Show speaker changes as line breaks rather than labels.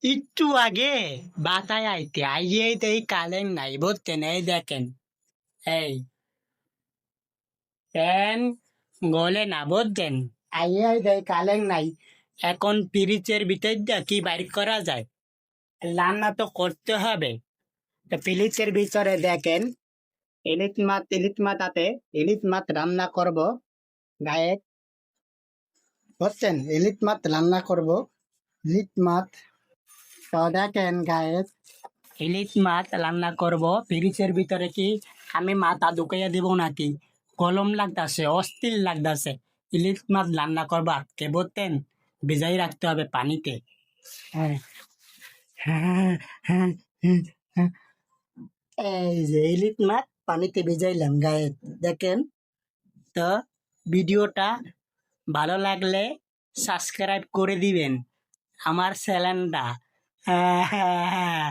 একটু আগে বাতায় আইতে আইয়েই তো এই কালেন নাই বুঝছেন? এই দেখেন, এই ফ্যান গলে না বুঝছেন? আইয়াই দেয় কালেন নাই। এখন পিরিচের ভিতর দিয়ে কি বাইর করা যায়? রান্না তো করতে হবে। তো পিরিচের ভিতরে দেখেন, ইলিশ মাছ আছে। ইলিশ মাছ রান্না করব গায়ে, বুঝছেন? ইলিশ মাছ রান্না করব। ইলিশ মাছ, তো দেখেন গায়ে, ইলিশ মাছ রান্না করব। ফ্রিজের ভিতরে কি আমি মাথা ঢুকাইয়া দিব নাকি? গরম লাগতাছে, অস্থির লাগতাছে। ইলিশ মাছ রান্না করবো আজকে বুঝছেন? ভিজাই রাখতে হবে পানিতে। হ্যাঁ, হ্যাঁ, হ্যাঁ, হ্যাঁ, হ্যাঁ। এই যে ইলিশ মাছ পানিতে ভিজাইলাম গায়ে, দেখেন। তো ভিডিওটা ভালো লাগলে সাবস্ক্রাইব করে দিবেন আমার চ্যানেলটা। হ্যাঁ, হ্যাঁ, হ্যাঁ।